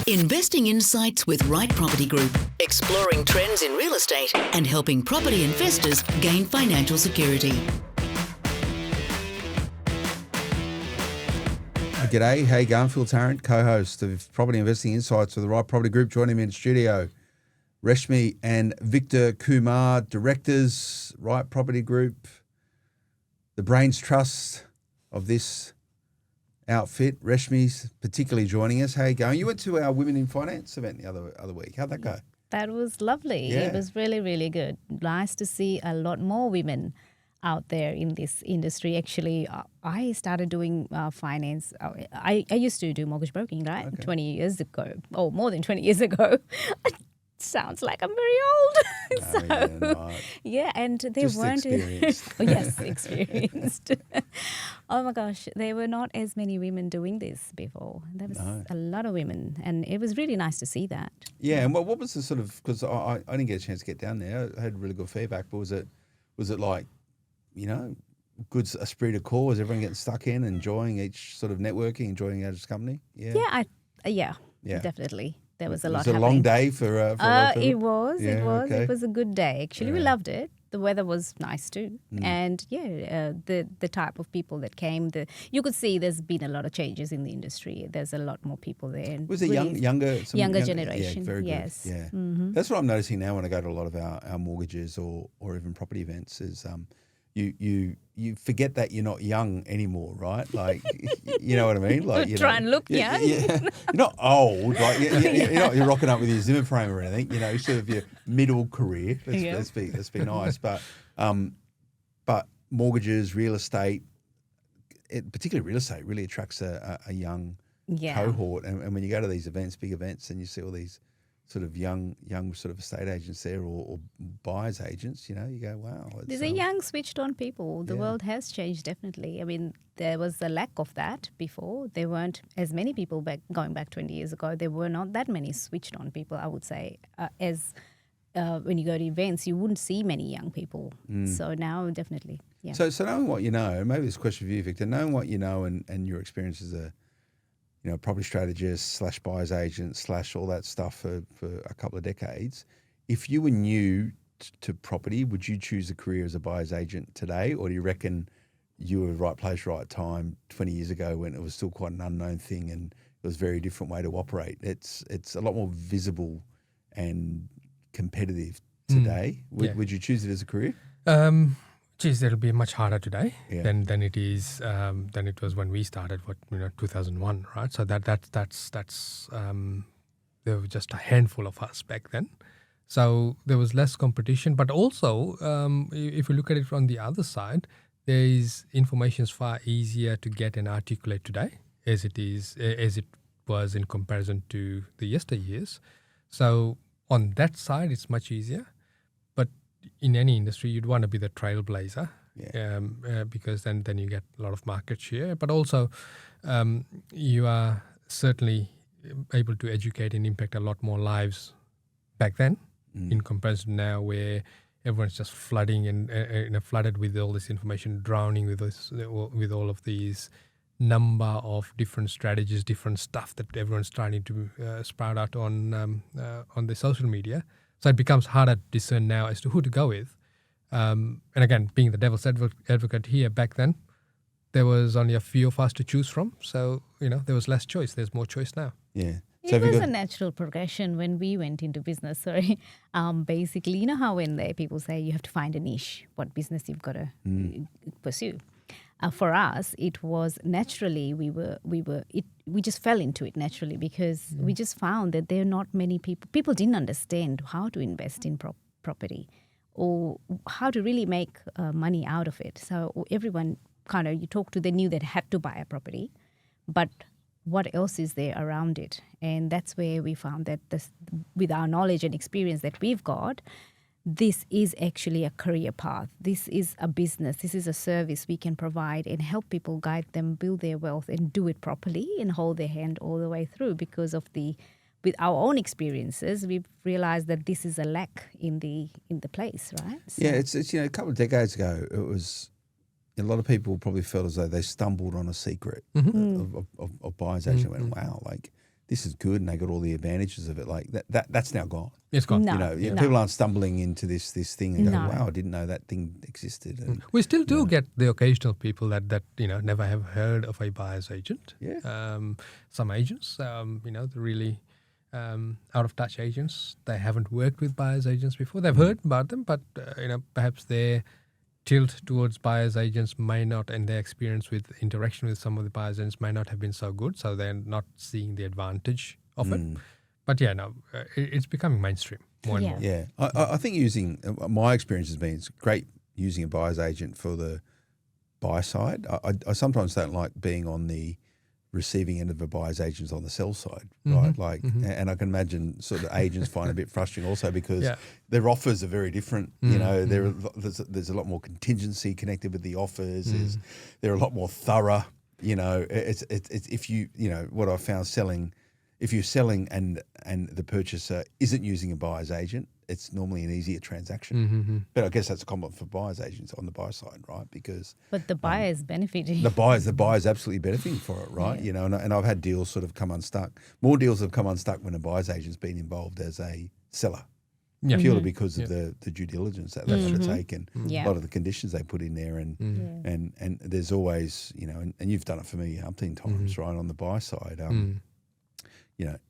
Investing Insights with Right Property Group, exploring trends in real estate and helping property investors gain financial security. G'day, how you going? Phil Tarrant, co-host of Property Investing Insights with the Right Property Group. Joining me in the studio, Reshmi and Victor Kumar, directors, Right Property Group, the brains trust of this outfit. Reshmi's particularly joining us. How you going? You went to our Women in Finance event the other week. How'd that go? That was lovely. Yeah. It was really, really good. Nice to see a lot more women out there in this industry. Actually, I started doing finance. I used to do mortgage broking, right? Okay. 20 years ago. Oh, more than 20 years ago. Sounds like I'm very old. Yeah, and they Just weren't experienced. Oh, yes, experienced. Oh my gosh, there were not as many women doing this before. There was a lot of women, and it was really nice to see that. Yeah, and what was the sort of, because I didn't get a chance to get down there. I had really good feedback, but was it like, you know, good esprit de corps? Was everyone getting stuck in, enjoying each sort of networking, enjoying each company? Yeah. Yeah, definitely. There was a lot Was it a happening. long day for a lot of It was. okay. It was a good day. Actually, we loved it. The weather was nice too, and the type of people that came. You could see there's been a lot of changes in the industry. There's a lot more people there. And Was it really younger generation? Yeah, very good. Yes. Yeah, Mm-hmm. that's what I'm noticing now when I go to a lot of our mortgages or even property events is you forget that you're not young anymore, right? Like, you know what I mean? Like, Try and look young. Yeah. You're not old, like you're rocking up with your Zimmer frame or anything. You know, sort of your middle career. Let's be nice, but mortgages, real estate, particularly real estate, really attracts a young cohort. And when you go to these events, big events, and you see all these sort of young sort of estate agents there or buyers agents, you know, you go, wow. There's a young switched on people. The world has changed, definitely. I mean, there was a lack of that before. There weren't as many people going back 20 years ago. There were not that many switched on people, I would say. When you go to events, you wouldn't see many young people. So now, definitely, yeah. So knowing what you know, maybe this question for you, Victor, knowing what you know and your experience as a property strategist / buyer's agent / all that stuff for a couple of decades. If you were new to property, would you choose a career as a buyer's agent today, or do you reckon you were right place, right time 20 years ago when it was still quite an unknown thing and it was a very different way to operate? It's a lot more visible and competitive today. Would you choose it as a career? It'll be much harder today than it is than it was when we started. 2001, right? So that's there were just a handful of us back then. So there was less competition, but also if you look at it from the other side, information is far easier to get and articulate today as it was in comparison to the yesteryears. So on that side, it's much easier. But in any industry, you'd want to be the trailblazer because then you get a lot of market share. But also, you are certainly able to educate and impact a lot more lives back then in comparison to now, where everyone's just flooding and flooded with all this information, drowning with all of these number of different strategies, different stuff that everyone's trying to sprout out on the social media. So it becomes harder to discern now as to who to go with. And again, being the devil's advocate here, back then, there was only a few of us to choose from. So, there was less choice. There's more choice now. Yeah. It was a natural progression when we went into business. Basically, you know how when people say you have to find a niche, what business you've got to pursue. For us, it was naturally we just fell into it naturally because we just found that there are not many people didn't understand how to invest in property or how to really make money out of it. So everyone you talk to, they knew they had to buy a property, but what else is there around it? And that's where we found that with our knowledge and experience that we've got, this is actually a career path. This is a business. This is a service we can provide and help people, guide them, build their wealth and do it properly and hold their hand all the way through because of with our own experiences, we've realized that this is a lack in the place, right? So, yeah, it's a couple of decades ago, it was a lot of people probably felt as though they stumbled on a secret of buyers agent. Went, wow, like this is good and they got all the advantages of it. Like that's now gone. It's gone. No. You know, No. people aren't stumbling into this thing and go, No. wow, I didn't know that thing existed. And, We still do get the occasional people that never have heard of a buyer's agent. Yeah. Some agents, the really out of touch agents, they haven't worked with buyer's agents before. They've heard about them, but perhaps their tilt towards buyer's agents may not, and their experience with interaction with some of the buyer's agents may not have been so good. So they're not seeing the advantage of it. But it's becoming mainstream more and more. Yeah. I think my experience has been it's great using a buyer's agent for the buy side. I sometimes don't like being on the receiving end of a buyer's agents on the sell side, right? Like, and I can imagine sort of agents find it a bit frustrating also because their offers are very different. You know, there's a lot more contingency connected with the offers. They're a lot more thorough. You know, it's if you what I found selling. If you're selling and the purchaser isn't using a buyer's agent, it's normally an easier transaction. But I guess that's a compliment for buyer's agents on the buy side, right? But the buyer is benefiting. The buyer's absolutely benefiting for it, right? You know, and I've had deals sort of come unstuck. More deals have come unstuck when a buyer's agent's been involved as a seller. Purely because of the due diligence that they've got to take and a lot of the conditions they put in there and there's always, and you've done it for me umpteen times, right, on the buy side.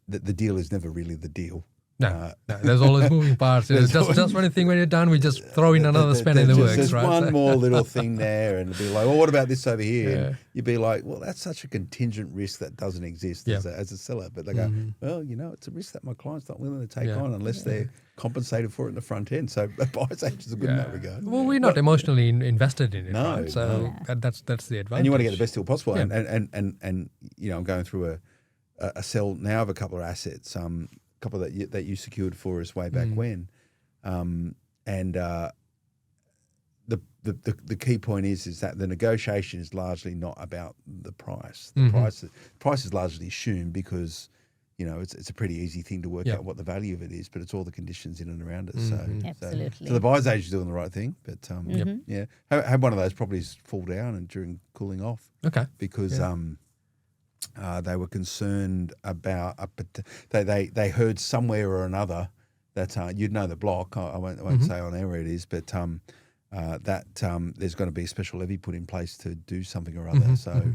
The deal is never really the deal. No, there's always moving parts. It's just one thing when you're done, we just throw in another spanner in the works, there's right? There's one more little thing there and it'll be like, well, what about this over here? And you'd be like, well, that's such a contingent risk that doesn't exist as a seller. But they go, well, it's a risk that my client's not willing to take on unless they're compensated for it in the front end. So buyer's agents are good in that regard. Well, we're not emotionally invested in it, No, right? So that's the advantage. And you want to get the best deal possible. And I'm going through a sell now of a couple of assets, couple that you secured for us way back when, and the key point is that the negotiation is largely not about the price. The price is largely assumed because it's a pretty easy thing to work out what the value of it is, but it's all the conditions in and around it. So Absolutely. so the buyer's agent is doing the right thing, but had one of those properties fall down and during cooling off. Okay. Because they were concerned about they heard somewhere or another that you'd know the block. I won't say on air where it is, but that there's going to be a special levy put in place to do something or other. So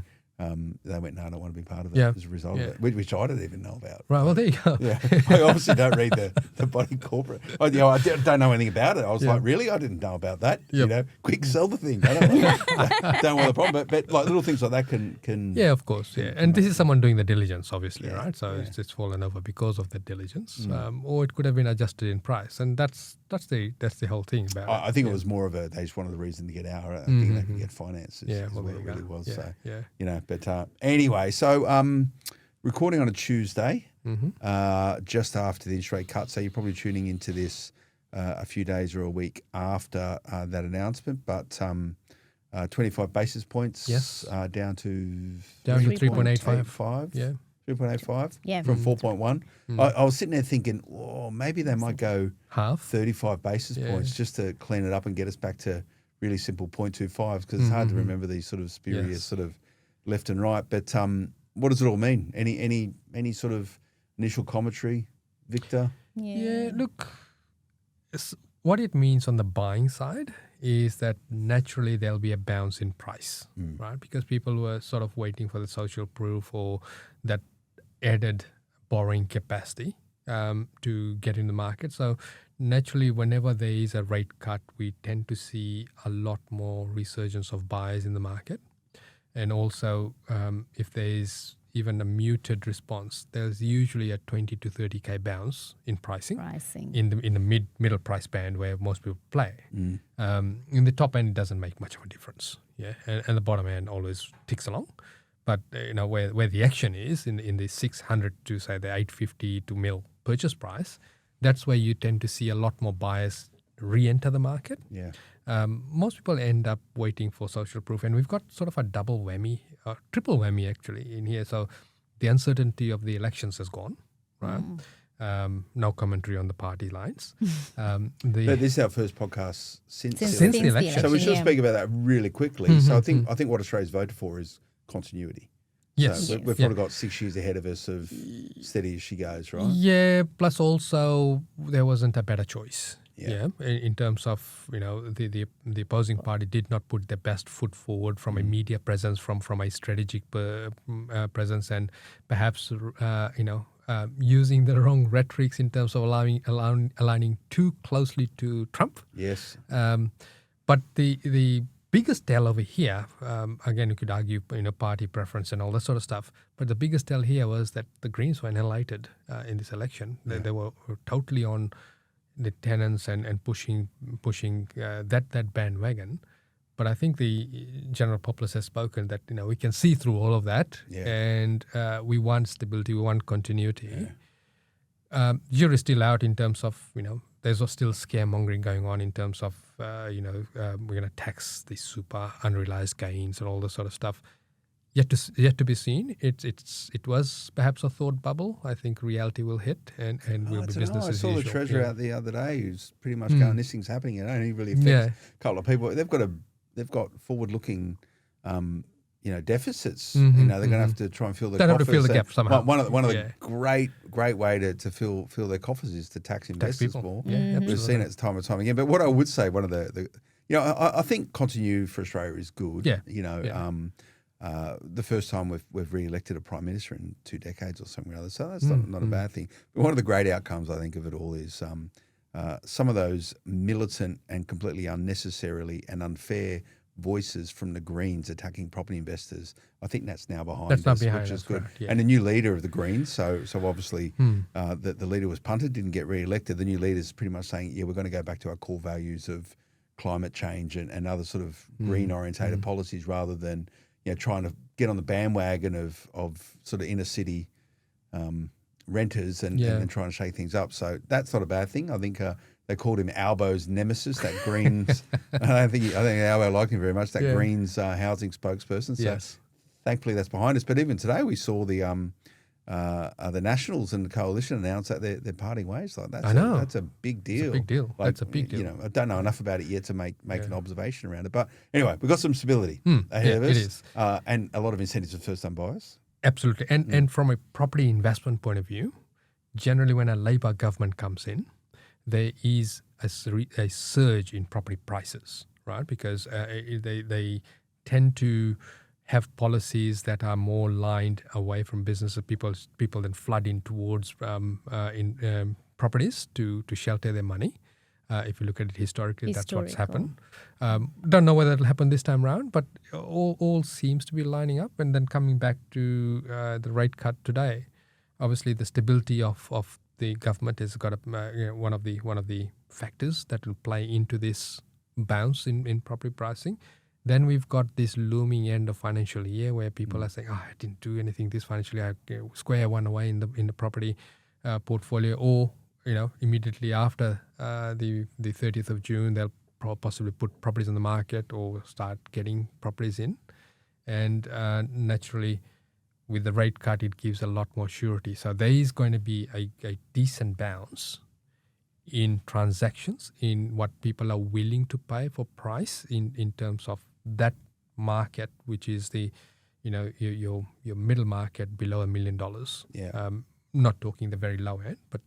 they went, no, I don't want to be part of it as a result of it, which I didn't even know about. Right, well, there you go. Yeah, I obviously don't read the body corporate. I don't know anything about it. I was like, really? I didn't know about that. Quick, sell the thing. I don't want the problem. But like little things like that can. Yeah, of course. Yeah, and this is someone doing the diligence, obviously, right? So it's just fallen over because of the diligence, or it could have been adjusted in price, and that's the whole thing about it. I think it was more of they just wanted the reason to get out. I think they could get finances. Yeah, well, what it really was. Yeah, so but anyway, so recording on a Tuesday, just after the interest rate cut. So you're probably tuning into this a few days or a week after that announcement. But 25 basis points, down to 3.85. Yeah. 3.85 from 4.1. I was sitting there thinking, maybe they might go half 35 basis points just to clean it up and get us back to really simple 0.25 because it's hard to remember these sort of spurious sort of left and right. But what does it all mean? Any sort of initial commentary, Victor? Yeah, look, what it means on the buying side is that naturally there'll be a bounce in price, right? Because people were sort of waiting for the social proof or that added borrowing capacity to get in the market. So naturally, whenever there is a rate cut, we tend to see a lot more resurgence of buyers in the market. And also, if there is even a muted response, there's usually a 20 to 30K bounce in pricing. In the middle price band where most people play. In the top end, it doesn't make much of a difference. Yeah, and the bottom end always ticks along. But where the action is in the 600 to say the 850 to mil purchase price, that's where you tend to see a lot more buyers re-enter the market. Yeah. Most people end up waiting for social proof, and we've got sort of a double whammy, triple whammy actually in here. So the uncertainty of the elections has gone, right? No commentary on the party lines. But this is our first podcast since the election. So we should speak about that really quickly. So I think what Australia's voted for is continuity. Yes. So we've probably got 6 years ahead of us of steady as she goes, right? Yeah. Plus, also there wasn't a better choice. Yeah. In terms of the opposing party did not put their best foot forward from a media presence, from a strategic presence, and perhaps using the wrong rhetorics in terms of aligning too closely to Trump. Yes. But the biggest tell over here, again, you could argue, party preference and all that sort of stuff. But the biggest tell here was that the Greens were annihilated in this election. They were totally on the tenants and pushing that bandwagon. But I think the general populace has spoken that we can see through all of that, and we want stability, we want continuity. Jury's still out in terms of there's still scaremongering going on in terms of we're going to tax the super unrealized gains and all this sort of stuff. Yet to be seen. It was perhaps a thought bubble. I think reality will hit and will be business as usual. I saw the Treasurer out the other day who's pretty much going, this thing's happening. It only really affects a couple of people. They've got forward-looking, deficits. They're going to have to try and fill their coffers. Have to fill the gap somehow. One of the great way to fill their coffers is to tax investors more. Yeah, we've seen it time and time again. But what I would say, one of the I think continuity for Australia is good. The first time we've re-elected a prime minister in 2 decades or something or other, so that's not a bad thing. But one of the great outcomes, I think, of it all is some of those militant and completely unnecessarily and unfair voices from the Greens attacking property investors. I think that's now behind us, which is good. Right, yeah. And a new leader of the Greens, so obviously the leader was punted, didn't get re-elected. The new leader's pretty much saying, we're going to go back to our core values of climate change and other sort of green-orientated policies rather than trying to get on the bandwagon of sort of inner city renters and trying to shake things up. So that's not a bad thing. I think they called him Albo's nemesis, that Greens. I think Albo liked him very much, that Greens housing spokesperson. So thankfully that's behind us. But even today we saw the Nationals and the Coalition announced that they're parting ways. Like that's that's a big deal. It's a big deal. Like, that's a big deal. I don't know enough about it yet to make an observation around it. But anyway, we've got some stability ahead of us. It is. And a lot of incentives for first-time buyers. Absolutely. And from a property investment point of view, generally when a Labor government comes in, there is a surge in property prices, right? Because they tend to have policies that are more lined away from business. People then flood in towards properties to shelter their money. If you look at it historically, that's what's happened. Don't know whether it'll happen this time around, but all seems to be lining up. And then coming back to the rate cut today, obviously the stability of the government has got one of the factors that will play into this bounce in property pricing. Then we've got this looming end of financial year where people are saying, I didn't do anything this financial year. I square one away in the property portfolio, or immediately after the 30th of June, they'll possibly put properties on the market or start getting properties in. And naturally, with the rate cut, it gives a lot more surety. So there is going to be a decent bounce in transactions, in what people are willing to pay for price in terms of that market, which is the your middle market below $1 million. Yeah. Not talking the very low end, but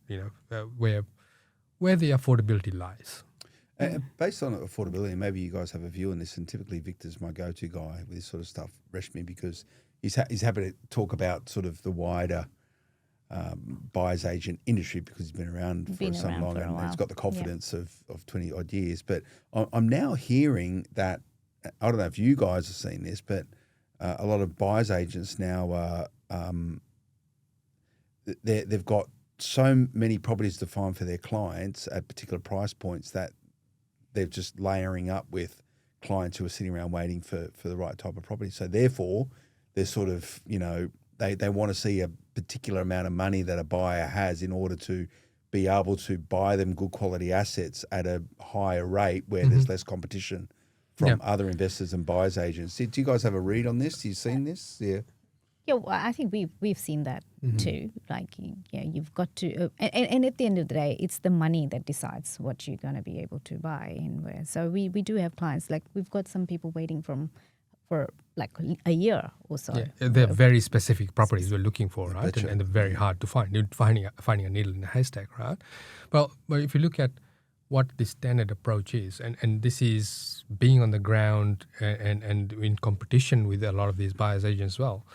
where the affordability lies. Based on affordability, maybe you guys have a view on this, and typically Victor's my go-to guy with this sort of stuff, Reshmi, because he's happy to talk about sort of the wider buyer's agent industry because he's been around for some long and he's got the confidence of 20 odd years. But I'm now hearing that, I don't know if you guys have seen this, but a lot of buyer's agents now they've got so many properties to find for their clients at particular price points that they're just layering up with clients who are sitting around waiting for the right type of property. So therefore, they're sort of, they want to see a particular amount of money that a buyer has in order to be able to buy them good quality assets at a higher rate where there's less competition from other investors and buyer's agents. Do you guys have a read on this? Have you seen this? Yeah. Yeah, well, I think we've seen that too. Like, you've got to, and at the end of the day, it's the money that decides what you're going to be able to buy and where. So we do have clients, like we've got some people waiting for like a year or so. Yeah, they're very specific properties we're looking for, right? That's And they're very hard to find. You're finding a needle in a haystack, right? Well, but if you look at what the standard approach is, and this is being on the ground and in competition with a lot of these buyers agents as well,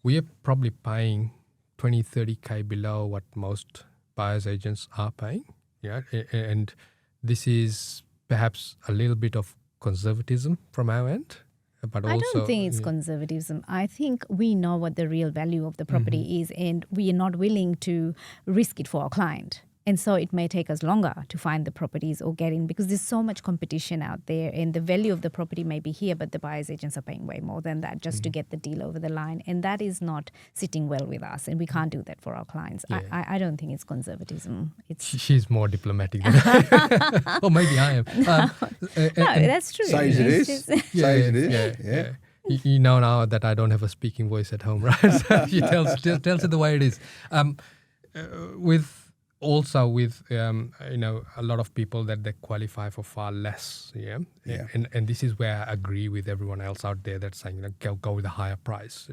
we are probably paying 20, 30K below what most buyers agents are paying. Yeah, and this is perhaps a little bit of conservatism from our end. But also, I don't think it's conservatism. I think we know what the real value of the property is, and we are not willing to risk it for our client. And so it may take us longer to find the properties or get in because there's so much competition out there, and the value of the property may be here, but the buyer's agents are paying way more than that just to get the deal over the line. And that is not sitting well with us, and we can't do that for our clients. Yeah. I don't think it's conservatism. She's more diplomatic than I am. Or maybe I am. No, that's true. Say as it It's is. just- Say as it is. Yeah. You know now that I don't have a speaking voice at home, right? So she tells it the way it is. With a lot of people that they qualify for far less, Yeah. And this is where I agree with everyone else out there that's saying, go with a higher price.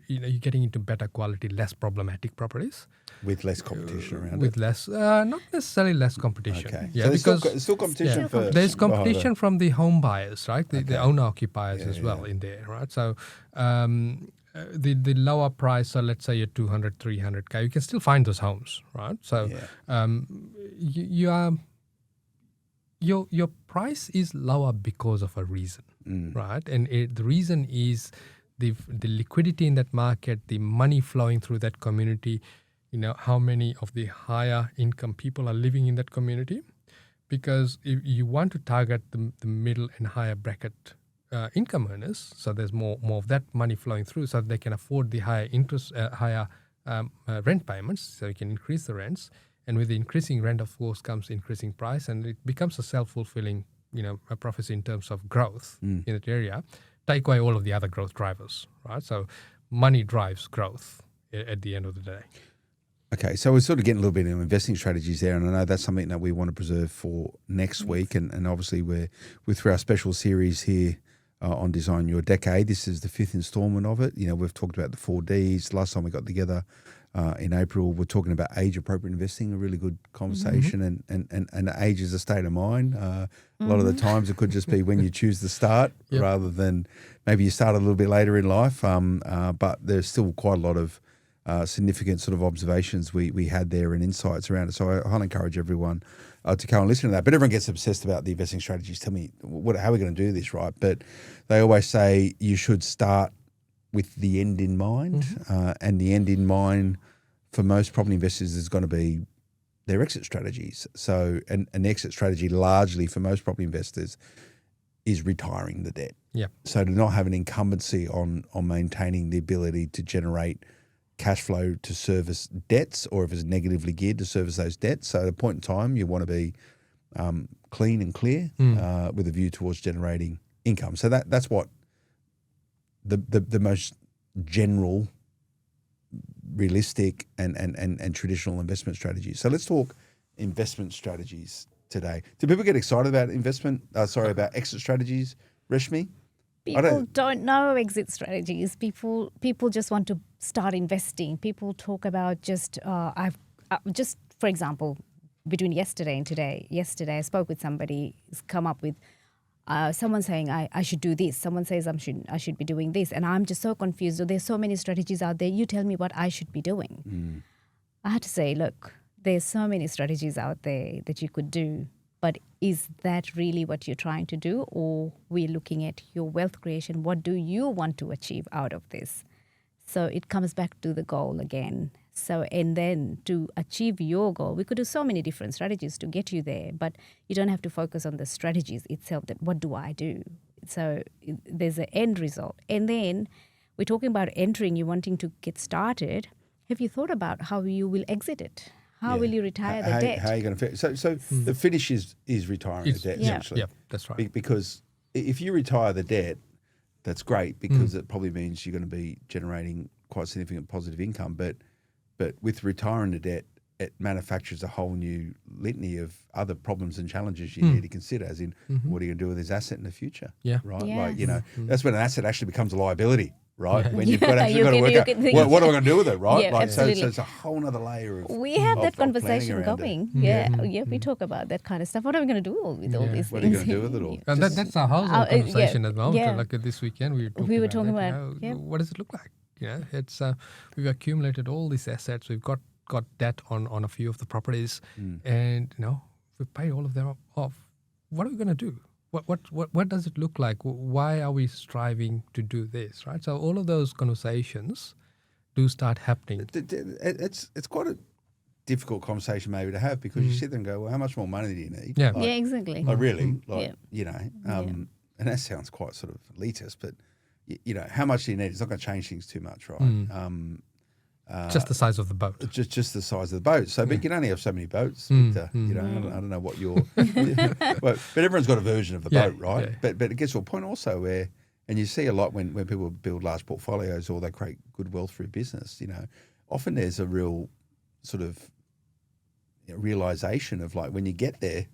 You're getting into better quality, less problematic properties. With less competition around With it. less, not necessarily less competition. Okay. Yeah, So because there's still competition for... there's competition from the home buyers, right? The owner occupiers as well in there, right? So the lower price, so let's say you're 200, 300K, you can still find those homes, right? So your price is lower because of a reason, right? And the reason is the liquidity in that market, the money flowing through that community, how many of the higher income people are living in that community. Because if you want to target the middle and higher bracket income earners, so there's more of that money flowing through, so they can afford the higher interest, rent payments, so you can increase the rents. And with the increasing rent, of course, comes increasing price, and it becomes a self-fulfilling, a prophecy in terms of growth in that area. Take away all of the other growth drivers, right? So money drives growth at the end of the day. Okay, so we're sort of getting a little bit into investing strategies there, and I know that's something that we want to preserve for next week. And obviously we're through our special series here on Design Your Decade. This is the 5th installment of it. We've talked about the 4 Ds. Last time we got together in April, we're talking about age-appropriate investing, a really good conversation. And age is a state of mind. A lot of the times it could just be when you choose to start rather than maybe you start a little bit later in life. But there's still quite a lot of significant sort of observations we had there and insights around it. So I highly encourage everyone to go and listen to that. But everyone gets obsessed about the investing strategies. Tell me, how are we going to do this, right? But they always say you should start with the end in mind. And the end in mind for most property investors is going to be their exit strategies. So an exit strategy largely for most property investors is retiring the debt. Yeah. So to not have an incumbency on maintaining the ability to generate cash flow to service debts, or if it's negatively geared to service those debts. So at a point in time, you want to be clean and clear with a view towards generating income. So that's what the most general, realistic and traditional investment strategies. So let's talk investment strategies today. Do people get excited about about exit strategies, Reshmi? People don't know exit strategies. People just want to start investing. People talk about for example, between yesterday and today. Yesterday, I spoke with somebody who's come up with someone saying I should do this. Someone says I should be doing this, and I'm just so confused. So there's so many strategies out there. You tell me what I should be doing. I had to say, look, there's so many strategies out there that you could do. But is that really what you're trying to do? Or we're looking at your wealth creation. What do you want to achieve out of this? So it comes back to the goal again. So, and then to achieve your goal, we could do so many different strategies to get you there, but you don't have to focus on the strategies itself, that what do I do? So there's an end result. And then we're talking about entering, you're wanting to get started. Have you thought about how you will exit it? How will you retire the debt? How are you going to finish? So the finish is retiring the debt, essentially. Yeah, that's right. Because if you retire the debt, that's great, because it probably means you're going to be generating quite significant positive income. But with retiring the debt, it manufactures a whole new litany of other problems and challenges you need to consider, as in what are you going to do with this asset in the future? Yeah. Right? Yes. Like, you know, that's when an asset actually becomes a liability, right? Yeah. When you've got to work out what am I going to do with it, right? Yeah, like, so absolutely. it's a whole other layer of We have that of planning conversation around it. going. Yeah, we talk about that kind of stuff. What are we going to do with all Yeah. these What are you things? going to do with it all? And that's our household yeah, conversation as well. yeah. So like this weekend, we were talked talking about, about, yeah. what does it look like? You know, it's we've accumulated all these assets. We've got debt on a few of the properties, and you know, we pay all of them off. What are we going to do? What does it look like? Why are we striving to do this? Right. So all of those conversations do start happening. It's quite a difficult conversation maybe to have, because you sit there and go, well, how much more money do you need? Yeah. Like, Yeah, exactly. like really, like, Yeah. you know, and that sounds quite sort of elitist, but you know, how much do you need? It's not going to change things too much, right? Just the size of the boat. Just the size of the boat. So, but you can only have so many boats. Victor, you know, I don't know what your, but everyone's got a version of the boat, right? Yeah. But it gets to a point also where, and you see a lot when people build large portfolios or they create good wealth through business. You know, often there's a real sort of realization of like when you get there,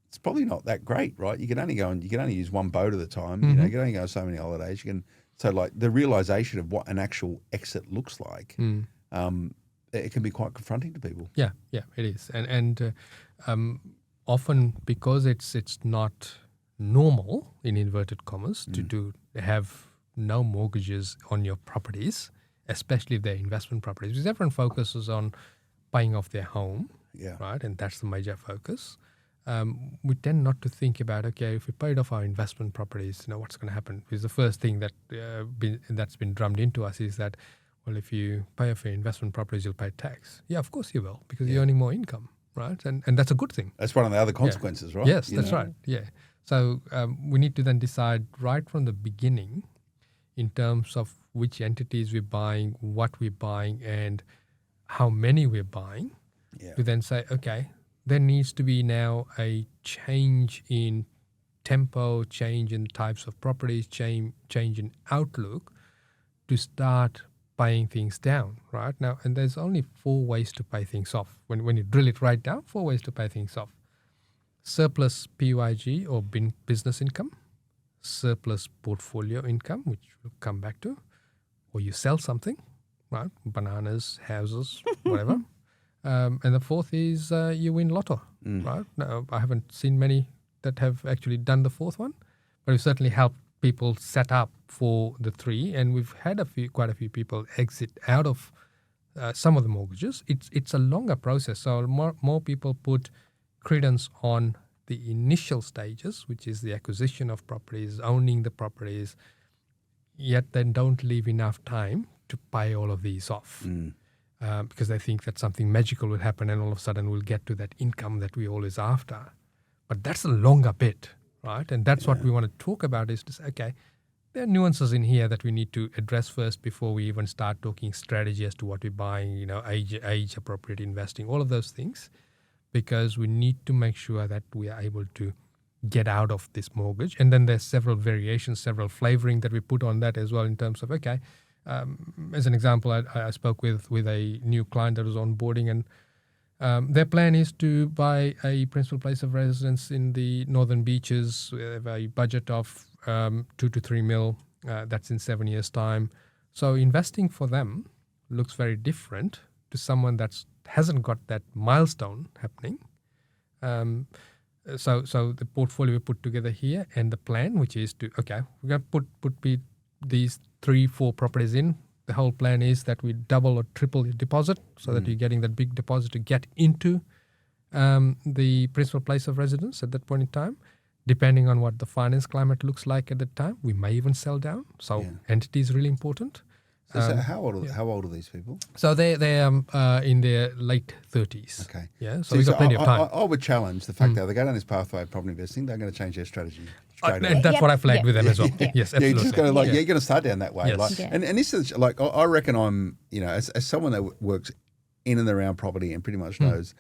it's probably not that great, right? You can only use one boat at a time. You know, you can only go on so many holidays. So like the realization of what an actual exit looks like, it can be quite confronting to people. Yeah, it is, and often because it's not normal in inverted commas to have no mortgages on your properties, especially if they're investment properties, because everyone focuses on paying off their home, right, and that's the major focus. We tend not to think about, okay, if we paid off our investment properties, you know, what's going to happen? Because the first thing that's been drummed into us is that, well, if you pay off your investment properties, you'll pay tax. Yeah, of course you will, because you're earning more income, right? And that's a good thing. That's one of the other consequences, right? Yes, that's right. Yeah. So we need to then decide right from the beginning in terms of which entities we're buying, what we're buying, and how many we're buying. Yeah. To then say, okay, there needs to be now a change in tempo, change in types of properties, change in outlook to start paying things down, right? Now, and there's only 4 ways to pay things off. When you drill it right down, 4 ways to pay things off. Surplus PYG or business income, surplus portfolio income, which we'll come back to, or you sell something, right? Bananas, houses, whatever. And the 4th is you win lotto, right? Now, I haven't seen many that have actually done the 4th one, but we've certainly helped people set up for the 3, and we've had quite a few people exit out of some of the mortgages. It's a longer process, so more people put credence on the initial stages, which is the acquisition of properties, owning the properties, yet then don't leave enough time to pay all of these off. Because they think that something magical will happen and all of a sudden we'll get to that income that we're always after. But that's a longer bit, right? And that's what we want to talk about, is to say, okay, there are nuances in here that we need to address first before we even start talking strategy as to what we're buying, you know, age appropriate investing, all of those things, because we need to make sure that we are able to get out of this mortgage. And then there's several variations, several flavoring that we put on that as well in terms of, okay, as an example, I spoke with a new client that was onboarding, and their plan is to buy a principal place of residence in the Northern Beaches with a budget of 2 to 3 mil. That's in 7 years' time. So investing for them looks very different to someone that hasn't got that milestone happening. So the portfolio we put together here and the plan, which is to, okay, we're going to put these 3-4 properties in. The whole plan is that we double or triple your deposit so that you're getting that big deposit to get into the principal place of residence at that point in time. Depending on what the finance climate looks like at the time, we may even sell down. So entity is really important. So how old are these people? So they're in their late 30s. Okay. Yeah. So we've got plenty of time. I would challenge the fact that they go down this pathway of property investing, they're going to change their strategy straight away. And that's what I flagged with them as well. Yes, absolutely. You're just going to you're going to start down that way. Yes. Like, Yeah. and this is like, I reckon I'm, you know, as someone that works in and around property and pretty much knows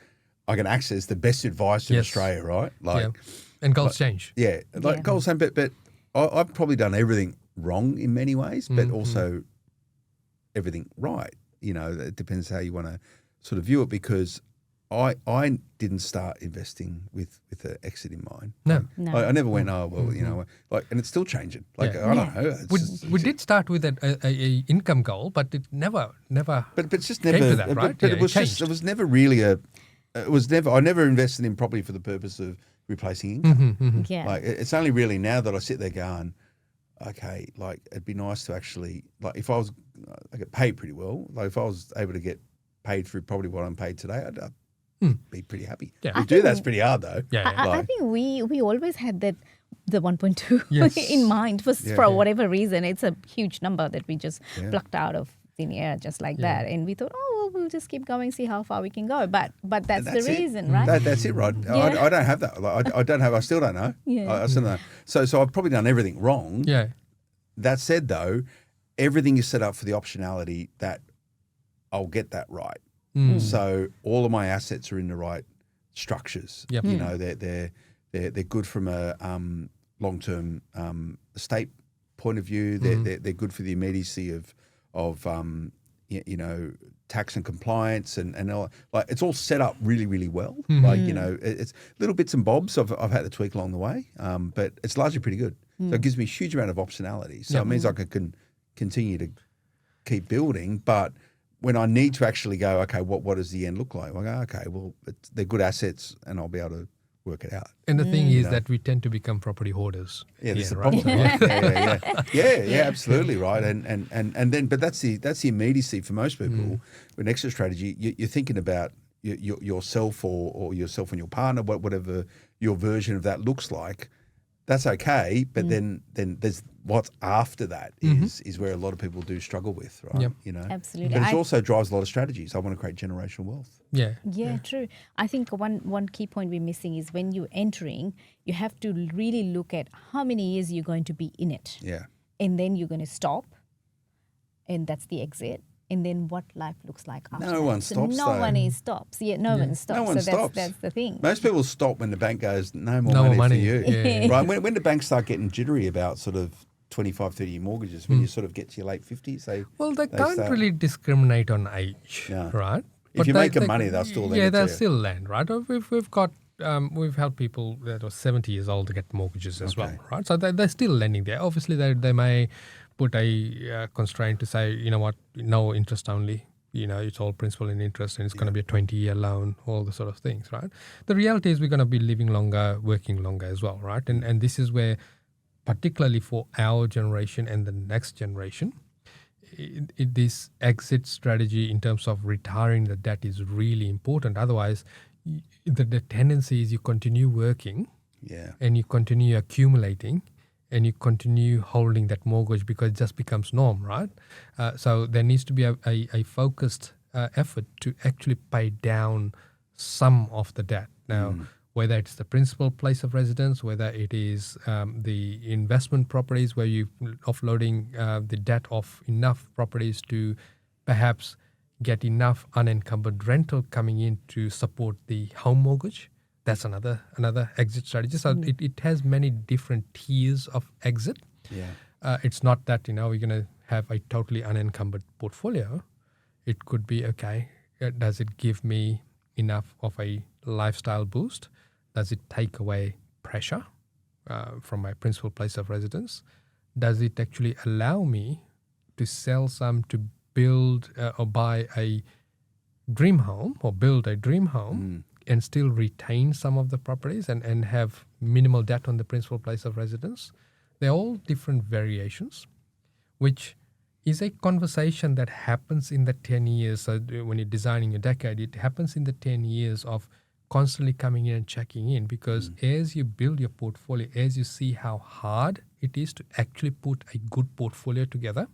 I can access the best advice in Australia, right? Like, and goals change. Yeah, like goals same, but I've probably done everything wrong in many ways, but also everything right. You know, it depends how you want to sort of view it, because I didn't start investing with an exit in mind. No. No. I never went, and it's still changing. Like, Yeah. I don't know. We did start with a income goal, but it never. But it's just came never to that, right? But Yeah, it was it just changed. it was never really I never invested in property for the purpose of replacing income. Yeah. Like, it's only really now that I sit there going, okay, like, it'd be nice to actually, like, if I get paid pretty well, like if I was able to get paid through probably what I'm paid today, I'd be pretty happy. Yeah. To do that's pretty hard though. Yeah, yeah. I Like- think we always had the 1.2 Yes. in mind for whatever reason. It's a huge number that we just plucked out of thin air just like that, and we thought, well, we'll just keep going, see how far we can go. But that's the it. reason, right? That's it, Rod. Yeah. I don't have that. Like, I still don't know. Yeah. I still don't know. So I've probably done everything wrong. Yeah. That said, though, everything is set up for the optionality that I'll get that right. So all of my assets are in the right structures. Yep. You know, they're good from a long-term estate point of view. They're good for the immediacy of tax and compliance and all, like, it's all set up really, really well. Like, it's little bits and bobs I've had to tweak along the way, but it's largely pretty good. So it gives me a huge amount of optionality. So it means I can continue to keep building, but when I need to actually go, okay, what does the end look like? I go, okay, well, they're good assets and I'll be able to work it out. And the thing is that we tend to become property hoarders. Yeah, that's the right? problem. Yeah, absolutely right. And then, but that's the immediacy for most people. With an exit strategy, you're thinking about yourself or yourself and your partner, whatever your version of that looks like. That's okay, but then there's what's after that is where a lot of people do struggle with, right? Yep. You know, Absolutely. But it also drives a lot of strategies. I want to create generational wealth. Yeah. Yeah, true. I think one key point we're missing is when you're entering, you have to really look at how many years you're going to be in it. Yeah. And then you're going to stop, and that's the exit. And then what life looks like after No that. one So stops, no though. one stops. Yeah, no one stops. No one so stops. That's the thing. Most people stop when the bank goes, no more No more money for money. you. Yeah. Right? When the banks start getting jittery about sort of 25, 30 year mortgages, when you sort of get to your late 50s, Well, they can't start- really discriminate on age, No. right? If you're making money, they'll still lend Yeah, it to they'll you. still lend, right? We've got we've helped people that are 70 years old to get mortgages as well, right? So they're still lending there. Obviously, they may put a constraint to say, you know what, no interest only. You know, it's all principal and interest, and it's going to be a 20-year loan, all the sort of things, right? The reality is we're going to be living longer, working longer as well, right? And this is where, particularly for our generation and the next generation, this exit strategy in terms of retiring the debt is really important. Otherwise, the tendency is you continue working Yeah. and you continue accumulating and you continue holding that mortgage because it just becomes norm, right? So there needs to be a focused effort to actually pay down some of the debt. Now, whether it's the principal place of residence, whether it is the investment properties where you're offloading the debt of enough properties to perhaps get enough unencumbered rental coming in to support the home mortgage. That's another exit strategy. So it has many different tiers of exit. Yeah. It's not that, we're going to have a totally unencumbered portfolio. It could be, okay, does it give me enough of a lifestyle boost? Does it take away pressure from my principal place of residence? Does it actually allow me to sell some to build or buy a dream home or build a dream home and still retain some of the properties and have minimal debt on the principal place of residence? They're all different variations, which is a conversation that happens in the 10 years. So when you're designing a decade, it happens in the 10 years of constantly coming in and checking in, because as you build your portfolio, as you see how hard it is to actually put a good portfolio together,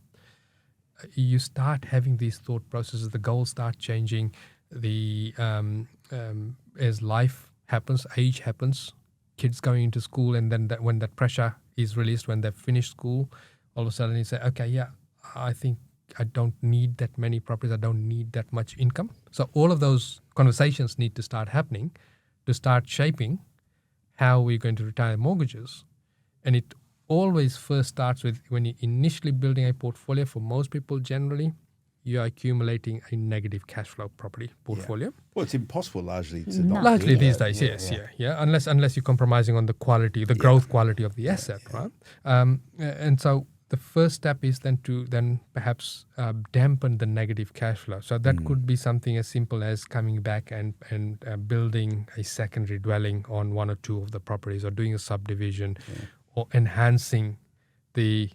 you start having these thought processes, the goals start changing, the as life happens, age happens, kids going into school, and then when that pressure is released, when they've finished school, all of a sudden you say, okay, yeah, I think I don't need that many properties, I don't need that much income. So all of those conversations need to start happening to start shaping how we're going to retire mortgages. And it always first starts with when you're initially building a portfolio. For most people, generally, you're accumulating a negative cash flow property portfolio. Well, it's impossible largely to not Largely do these that. days, yes. Unless you're compromising on the quality, the growth quality of the asset, right? And so the first step is then to perhaps dampen the negative cash flow. So that could be something as simple as coming back and building a secondary dwelling on one or two of the properties, or doing a subdivision, or enhancing the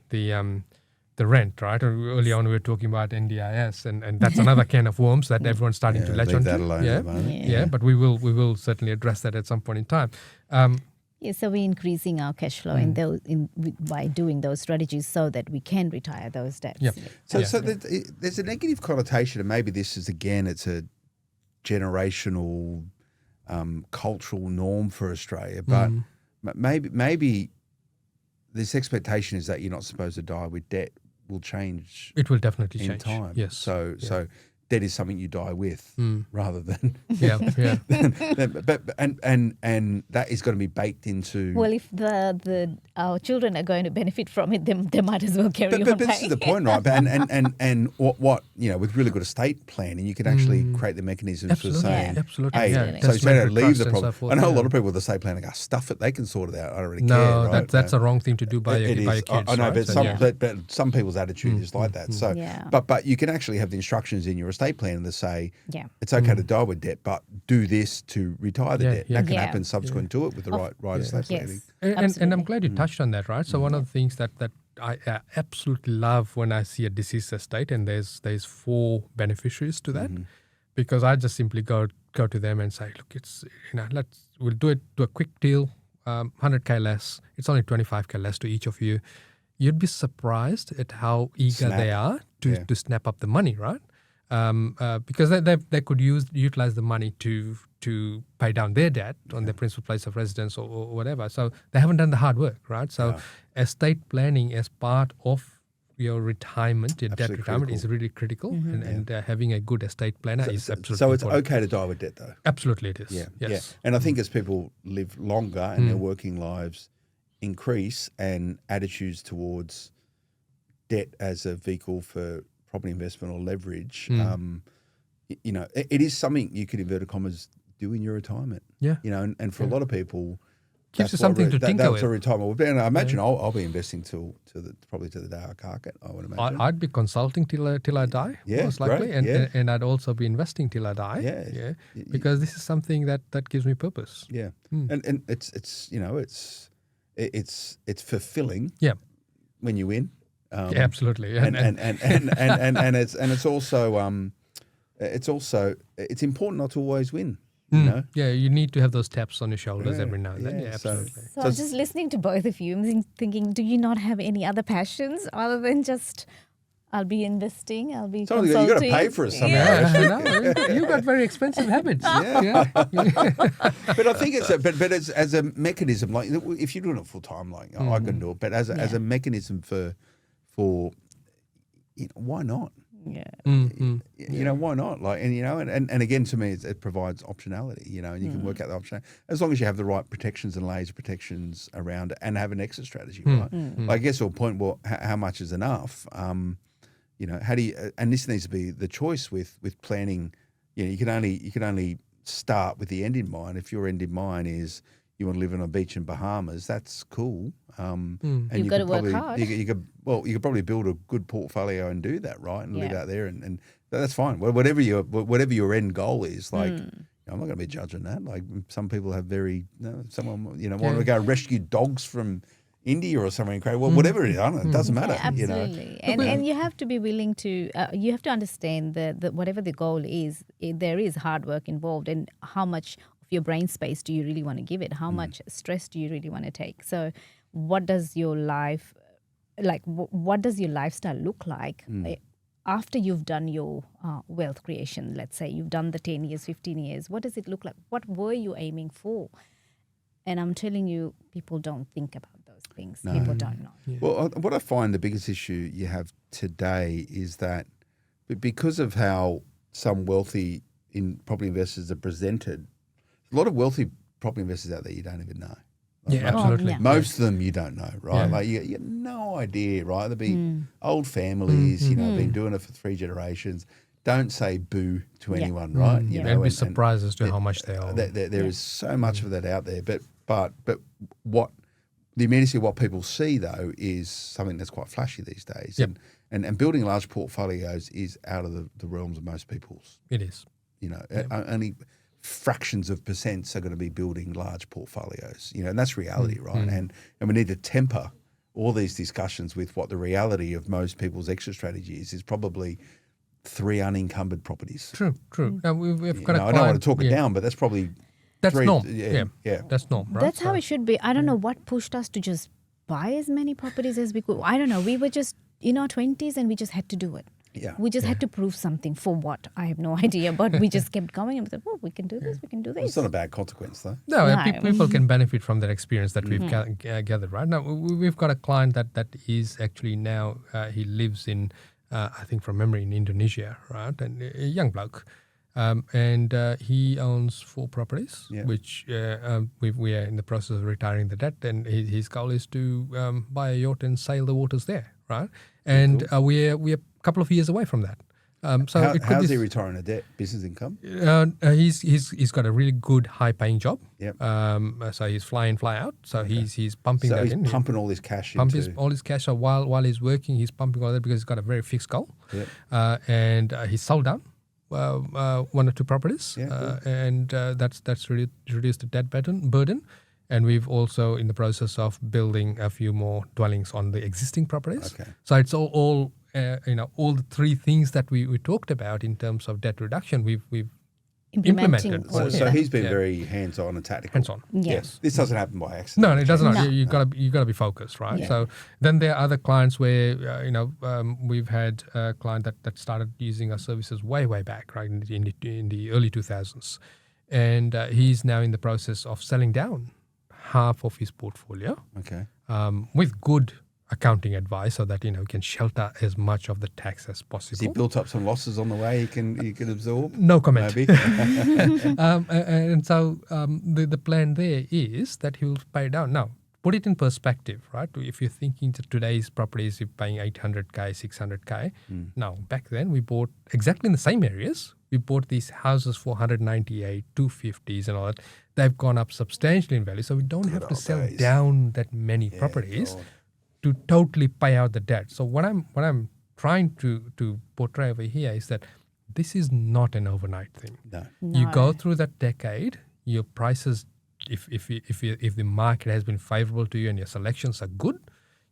rent, right? Early on we were talking about NDIS, and that's another can of worms that everyone's starting to latch leave onto. that alone at the moment. But we will certainly address that at some point in time. So we're increasing our cash flow by doing those strategies so that we can retire those debts. Yep. So there's a negative connotation, and maybe this is, again, it's a generational cultural norm for Australia, but maybe this expectation is that you're not supposed to die with debt will change. It will definitely in change. time. Yes. So debt is something you die with rather than and that is going to be baked into. Well, if our children are going to benefit from it, then they might as well carry on. But this is the point, right? And what with really good estate planning, you can actually create the mechanisms for saying, hey, so you don't leave the problem. I know a lot of people with estate planning go, stuff it, they can sort it out. I don't really care. Right? That's a wrong thing to do by your kids. I know, right? but some people's attitude is like that. So, but you can actually have the instructions in your estate plan that say, it's okay to die with debt, but do this to retire the debt. That can happen subsequent to it with the right estate planning. And I'm glad you touched on that, right? So one of the things that I absolutely love when I see a deceased estate, and there's 4 beneficiaries to that, because I just simply go to them and say, look, it's we'll do a quick deal, 100K less. It's only 25K less to each of you. You'd be surprised at how eager they are to snap up the money, right? Because they could utilize the money to pay down their debt on their principal place of residence or whatever. So they haven't done the hard work, right? So estate planning as part of your retirement, your debt retirement, is really critical, and having a good estate planner is absolutely So it's important. okay to die with debt, though. Absolutely, it is. Yeah. Yes. And I think as people live longer and their working lives increase, and attitudes towards debt as a vehicle for property investment or leverage, it is something you could, inverted commas, do in your retirement. Yeah. And for a lot of people, gives you something to tinker with. That's a retirement will be. And I imagine I'll be investing probably to the day I cark it, I would imagine. I'd be consulting till I die, most likely, and I'd also be investing till I die. Because this is something that gives me purpose. Yeah, and it's fulfilling. Yeah, when you win. Absolutely, and it's also important not to always win. Yeah, you need to have those taps on your shoulders every now and then. Yeah, absolutely. So I'm just listening to both of you, I'm thinking, do you not have any other passions other than just, I'll be investing, I'll be consulting? You've got to pay for it somehow. Yeah, you got very expensive habits. Yeah. But I think it's as a mechanism, like if you're doing it full time, like I can do it, but as a mechanism for why not? Yeah. Why not? Like, and again, to me, it provides optionality, and you can work out the option as long as you have the right protections and layers of protections around it and have an exit strategy, right? Like, I guess to a point, well, how much is enough? How do you, and this needs to be the choice with planning. You can only start with the end in mind. If your end in mind is you want to live on a beach in Bahamas, that's cool. And You've got to work hard. You could probably build a good portfolio and do that, right? And live out there, and that's fine. Whatever your end goal is, like I'm not going to be judging that. Like some people have someone want to go rescue dogs from India or somewhere crazy. Well, whatever it is, I don't know, it doesn't matter. Yeah, absolutely. And you have to be willing to. You have to understand that whatever the goal is, there is hard work involved, and how much your brain space do you really want to give it? How much stress do you really want to take? So what does your life, what does your lifestyle look like after you've done your wealth creation? Let's say you've done the 10 years, 15 years. What does it look like? What were you aiming for? And I'm telling you, people don't think about those things. No. People don't know. Yeah. Well, what I find the biggest issue you have today is that because of how some wealthy property investors are presented, a lot of wealthy property investors out there you don't even know. Yeah, absolutely. yeah. Most of them you don't know, right? Yeah. Like you have no idea, right? There'll be old families, been doing it for 3 generations. Don't say boo to anyone, right? You know, They'll be surprised as to how much they owe. there is so much of that out there, but what the immediacy of what people see though is something that's quite flashy these days, and building large portfolios is out of the realms of most people's. It is. You know, only fractions of percents are going to be building large portfolios. You know, and that's reality, right? And we need to temper all these discussions with what the reality of most people's exit strategy is probably 3 unencumbered properties. True. We've got a I client. don't want to talk it down, but that's probably That's 3. norm. Yeah. That's norm, right? That's how it should be. I don't know what pushed us to just buy as many properties as we could. I don't know. We were just in our 20s and we just had to do it. Yeah. We just had to prove something. For what? I have no idea. But we just kept going and we said, we can do this, we can do this. It's not a bad consequence, though. No, No. people can benefit from that experience that we've gathered. Right now, we've got a client that is actually now he lives in, I think from memory, in Indonesia, right? And a young bloke, and he owns 4 properties, which we are in the process of retiring the debt. And his goal is to buy a yacht and sail the waters there, right? And we're a couple of years away from that. So how's he retiring a debt? Business income? He's got a really good high-paying job. Yep. So he's fly in, fly out. So he's pumping So that he's in. pumping all this cash Pumping into... all his cash. So while he's working, he's pumping all that because he's got a very fixed goal. Yep. And he's sold down 1 or 2 properties. Yeah, And that's really reduced the debt burden. And we've also in the process of building a few more dwellings on the existing properties. Okay. So it's all all the 3 things that we talked about in terms of debt reduction, we've Implementing implemented. all So that. he's been very hands-on and tactical. Hands-on. Yes. This doesn't happen by accident. No, it doesn't. No. You got to be focused, right? Yeah. So then there are other clients where we've had a client that started using our services way back, right, in the early 2000s, and he's now in the process of selling down half of his portfolio Okay. with good accounting advice, so that he can shelter as much of the tax as possible. Has he built up some losses on the way he can absorb? No comment. Maybe. And so the plan there is that he will pay down. Now, put it in perspective, right? If you're thinking to today's properties, you're paying 800K, 600K. Now, back then, we bought exactly in the same areas. We bought these houses for 198, 250s and all that. They've gone up substantially in value. So we don't have to sell days. down that many properties to totally pay out the debt. So what I'm trying to portray over here is that this is not an overnight thing. No. You go through that decade, your prices, if the market has been favorable to you and your selections are good,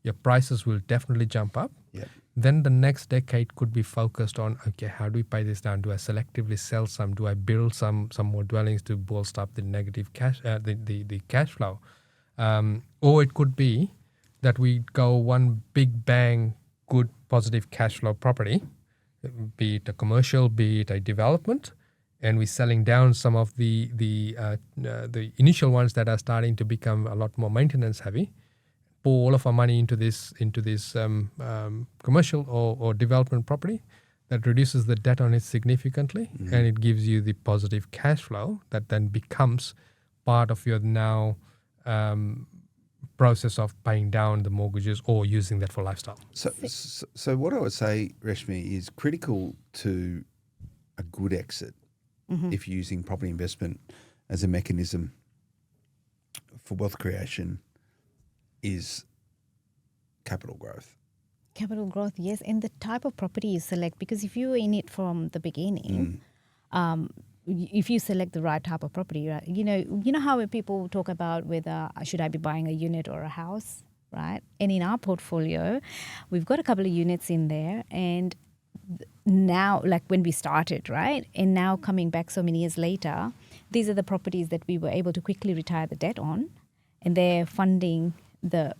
your prices will definitely jump up. Yep. Then the next decade could be focused on, okay, how do we pay this down? Do I selectively sell some? Do I build some more dwellings to bolster up the negative cash, the cash flow? Or it could be that we go one big bang, good positive cash flow property, be it a commercial, be it a development, and we're selling down some of the initial ones that are starting to become a lot more maintenance heavy. Pour all of our money into this commercial or development property that reduces the debt on it significantly, and it gives you the positive cash flow that then becomes part of your now process of paying down the mortgages or using that for lifestyle. So what I would say, Reshmi, is critical to a good exit if you're using property investment as a mechanism for wealth creation is capital growth. Capital growth, yes. And the type of property you select, because if you're in it from the beginning, if you select the right type of property, right, you know how when people talk about whether should I be buying a unit or a house, right? And in our portfolio, we've got a couple of units in there, and now, like when we started, right, and now coming back so many years later, these are the properties that we were able to quickly retire the debt on, and they're funding the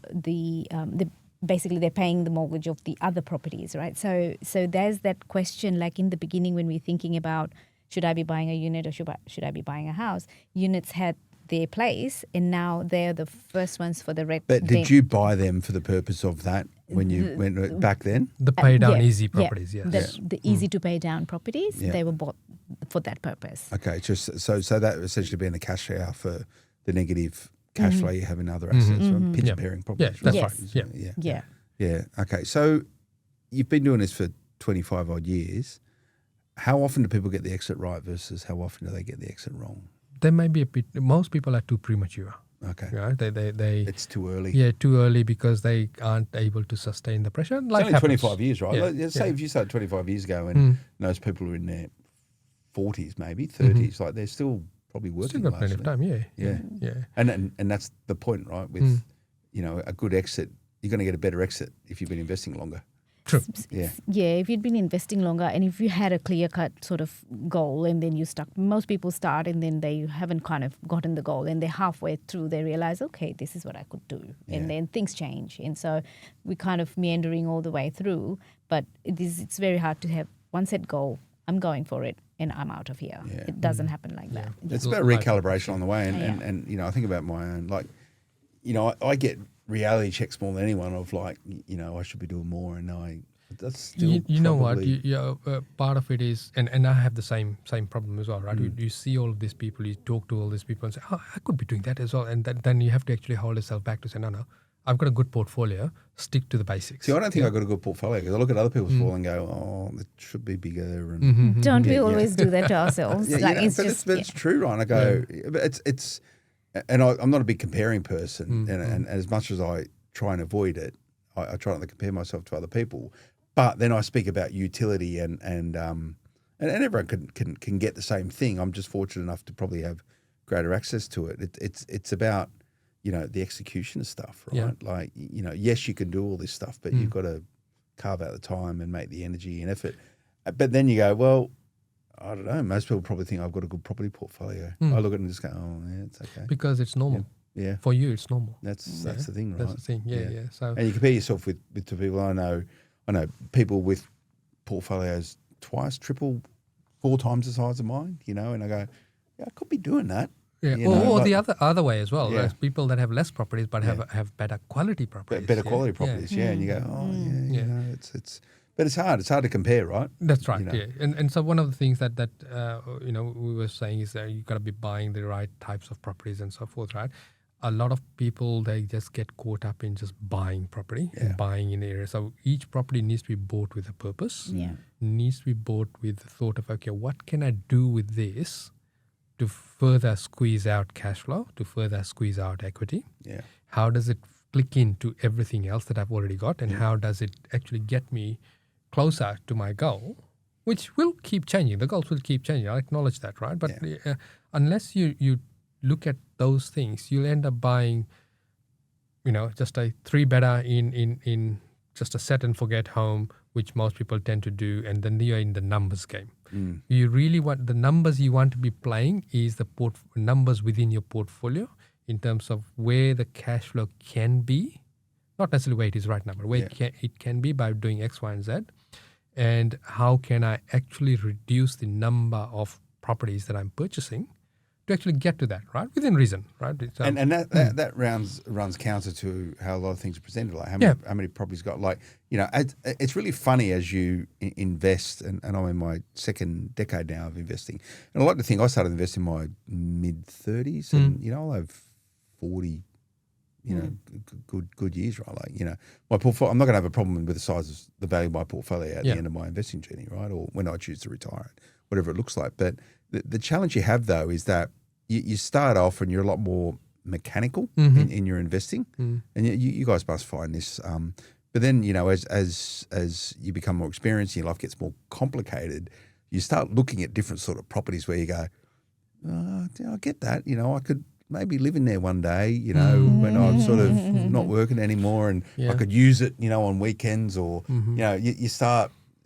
basically they're paying the mortgage of the other properties, right? So there's that question, like in the beginning when we're thinking about should I be buying a unit or should I be buying a house? Units had their place, and now they're the first ones for the rent. But did you buy them for the purpose of that when you went back then? The pay down yeah, easy properties, yes. The easy to pay down properties, Yeah. they were bought for that purpose. Okay, just so that essentially being the cash cow for the negative cash flow you have in other assets. Right? Pitch pairing properties. Yeah, that's Yes. right. Yeah. Yeah. Okay. So you've been doing this for 25 odd years. How often do people get the exit right versus how often do they get the exit wrong? There may be a bit. Most people are too premature. Okay. Right? They It's too early. Yeah, too early because they aren't able to sustain the pressure. It's Life only happens. 25 years, right? Yeah, Let's say if you started 25 years ago and those people are in their 40s, maybe 30s, like they're still probably working. Still got plenty of time. Yeah. And that's the point, right? With a good exit, you're going to get a better exit if you've been investing longer. True. Yeah. Yeah, if you'd been investing longer and if you had a clear-cut sort of goal and then you stuck, most people start and then they haven't kind of gotten the goal and they're halfway through, they realize, okay, this is what I could do. And then things change. And so we're kind of meandering all the way through, but it's very hard to have one set goal. I'm going for it and I'm out of here. Yeah. It doesn't happen like that. It's about recalibration on the way. And I think about my own, like, I get reality checks more than anyone of like, I should be doing more. And that's still you know what? Part of it is, and I have the same problem as well, right? You see all of these people, you talk to all these people and say, oh, I could be doing that as well. And then you have to actually hold yourself back to say, no, I've got a good portfolio. Stick to the basics. See, I don't think I've got a good portfolio because I look at other people's portfolio and go, oh, it should be bigger. And Don't we always do that to ourselves? It's true, right? I go, but it's and I'm not a big comparing person, and as much as I try and avoid it, I try not to compare myself to other people. But then I speak about utility and everyone can get the same thing. I'm just fortunate enough to probably have greater access to it. It's about the execution of stuff, right? Yeah. Like yes, you can do all this stuff, but you've got to carve out the time and make the energy and effort. But then you go, well, I don't know. Most people probably think I've got a good property portfolio. I look at it and just go, oh, yeah, it's okay. Because it's normal. Yeah. For you, it's normal. That's the thing, right? That's the thing. Yeah. So and you compare yourself with two people. I know people with portfolios twice, triple, 4 times the size of mine. And I go, yeah, I could be doing that. Yeah, or the other way as well. There's people that have less properties but have better quality properties. Better quality properties, and you go, oh yeah, it's. But it's hard. It's hard to compare, right? That's right. Yeah, and so one of the things that we were saying is that you got to be buying the right types of properties and so forth, right? A lot of people, they just get caught up in just buying property and buying in the area. So each property needs to be bought with a purpose. Yeah, needs to be bought with the thought of, okay, what can I do with this to further squeeze out cash flow, to further squeeze out equity? Yeah. How does it click into everything else that I've already got, and how does it actually get me closer to my goal, which will keep changing. The goals will keep changing. I acknowledge that, right? But unless you look at those things, you'll end up buying, just a 3-bedder in just a set and forget home, which most people tend to do, and then you're in the numbers game. You really want the numbers you want to be playing is the numbers within your portfolio in terms of where the cash flow can be. Not necessarily where it is right now, but where it can be by doing X, Y, and Z. And how can I actually reduce the number of properties that I'm purchasing to actually get to that, right? Within reason, right? So, and that runs counter to how a lot of things are presented. Like how many properties got, like, it's really funny as you invest, and I'm in my second decade now of investing. And I like to think I started investing in my mid-30s, and, I'll have 40 good years, right? Like, my portfolio, I'm not going to have a problem with the size of the value of my portfolio at the end of my investing journey, right? Or when I choose to retire, whatever it looks like. But the challenge you have, though, is that you start off and you're a lot more mechanical in your investing. And you guys must find this. But then, as you become more experienced and your life gets more complicated, you start looking at different sort of properties where you go, I get that. I could maybe live in there one day, when I'm sort of not working anymore, and I could use it, on weekends, or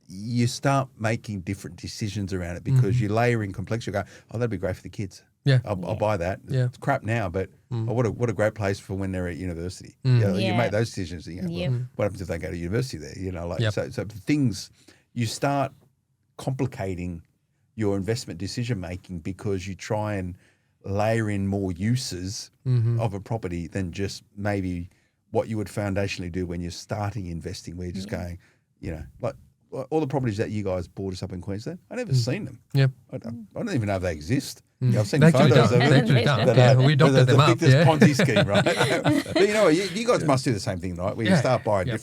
you start making different decisions around it because you layer in complexity. You go, oh, that'd be great for the kids. Yeah, I'll buy that. Yeah. It's crap now, but what a great place for when they're at university. You make those decisions. And you go, well, what happens if they go to university there? So things, you start complicating your investment decision making because you try and layer in more uses of a property than just maybe what you would foundationally do when you're starting investing, where you're just going, all the properties that you guys bought us up in Queensland, I never seen them. Yep. I don't even know if they exist. Yeah, I've seen They actually photos don't. of They it. actually don't. But, Yeah, we doctored them the up. Victor's Yeah. Ponzi scheme, right? But you know what? You guys must do the same thing, right? Where you Yeah. start buying Yep.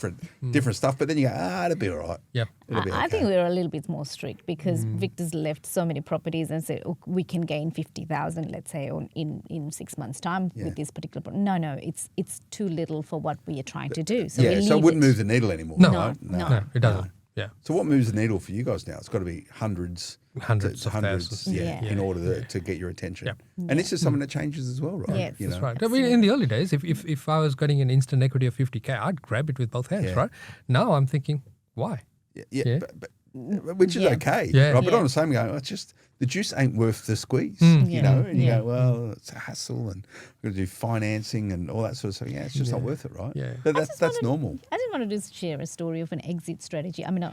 different stuff, but then you go, it'll be all right. Yep. It'll be I okay. think we're a little bit more strict because Victor's left so many properties and said, oh, we can gain 50,000, let's say, in 6 months' time with this particular. No, it's too little for what we are trying to do. So we so it leave wouldn't it. move the needle anymore, No. right? No. It doesn't. Yeah. So what moves the needle for you guys now? It's got to be hundreds Hundreds to of thousands. Yeah. in order to get your attention. Yep. And this is something that changes as well, right? Yes. You That's know? right. I mean, in the early days, if I was getting an instant equity of 50K, I'd grab it with both hands, Yeah. right? Now I'm thinking, why? Yeah, Yeah. But which is Yeah. okay, Yeah. right? But Yeah. on the same go, it's just the juice ain't worth the squeeze, Mm. you Yeah. know. And you Yeah. go, well, it's a hassle, and we're going to do financing and all that sort of stuff. Yeah, it's just not worth it, right? Yeah. But that's wanted- normal. I just wanted to share a story of an exit strategy. I mean,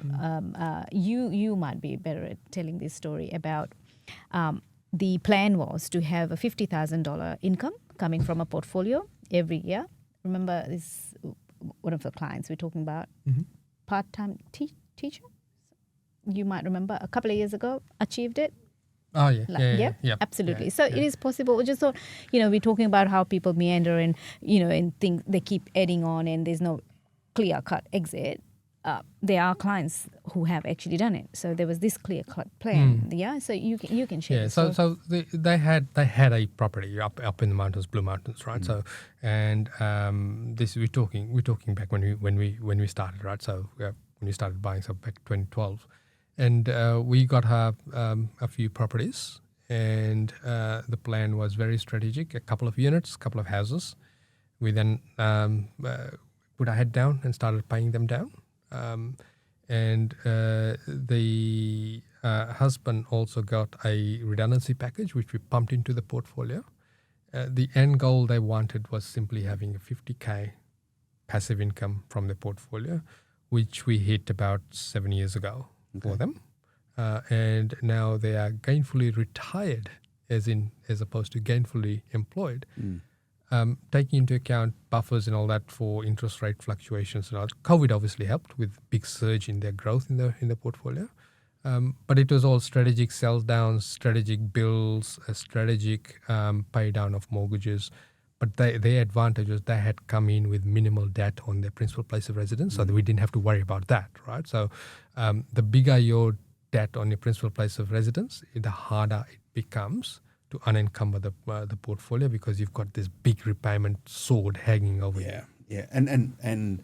you might be better at telling this story about the plan was to have a $50,000 income coming from a portfolio every year. Remember, this one of the clients we're talking about, part-time teacher. You might remember a couple of years ago achieved it. Oh, yeah. Yep, absolutely. So it is possible. We just thought, we're talking about how people meander and, and things they keep adding on and there's no clear-cut exit. There are clients who have actually done it. So there was this clear-cut plan. Yeah, so you can share. Yeah, this. so they had a property up in the mountains, Blue Mountains, right? So and this we're talking back when we started, right? So when we started buying, so back 2012, and we got a few properties, and the plan was very strategic: a couple of units, a couple of houses. We then put our head down and started paying them down. And the husband also got a redundancy package, which we pumped into the portfolio. The end goal they wanted was simply having a 50K passive income from the portfolio, which we hit about 7 years ago for them. And now they are gainfully retired, as opposed to gainfully employed. Taking into account buffers and all that for interest rate fluctuations and all. COVID obviously helped with big surge in their growth in the portfolio, but it was all strategic sell downs, strategic bills, a strategic pay down of mortgages. But their advantage was they had come in with minimal debt on their principal place of residence, so that we didn't have to worry about that, right? So the bigger your debt on your principal place of residence, the harder it becomes to unencumber the portfolio because you've got this big repayment sword hanging over you. Yeah, and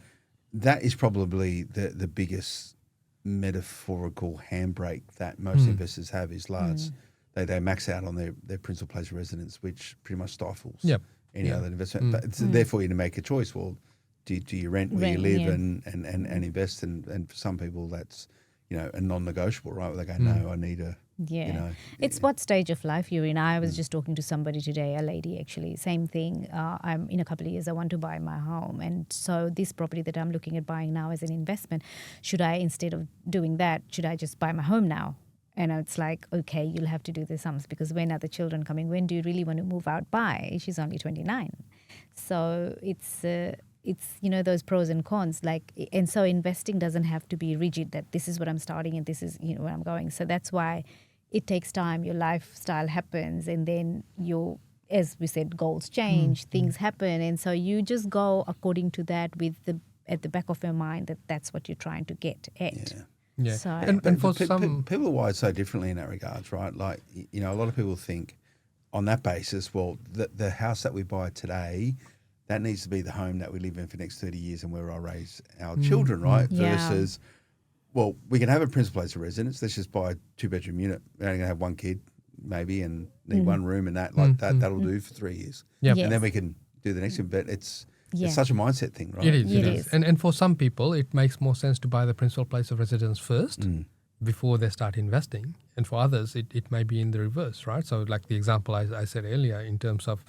that is probably the biggest metaphorical handbrake that most investors have is large. They max out on their principal place of residence, which pretty much stifles any other investment. But therefore, you need to make a choice. Well, do you rent where you live and invest? And for some people, that's a non-negotiable, right? Where they go, no, I need a It's what stage of life you're in. I was just talking to somebody today, a lady actually, same thing. I'm in a couple of years, I want to buy my home. And so this property that I'm looking at buying now as an investment, should I, instead of doing that, should I just buy my home now? And it's like, okay, you'll have to do the sums because when are the children coming? When do you really want to move out by? She's only 29. So it's those pros and cons, and so investing doesn't have to be rigid that this is what I'm starting and this is where I'm going. So that's why it takes time. Your lifestyle happens, and then as we said, goals change, things happen, and so you just go according to that at the back of your mind that that's what you're trying to get at. Yeah. So, And for some people are wired so differently in that regards, right? Like a lot of people think on that basis, well, the house that we buy today, that needs to be the home that we live in for the next 30 years and where I raise our children, right? Yeah. Versus, well, we can have a principal place of residence. Let's just buy a 2-bedroom unit. We're only going to have one kid maybe and need one room and that'll do for 3 years. Yep. Yes. And then we can do the next one. But it's Yeah. such a mindset thing, right? It is. It It is. is. And for some people, it makes more sense to buy the principal place of residence first before they start investing. And for others, it may be in the reverse, right? So like the example I said earlier in terms of,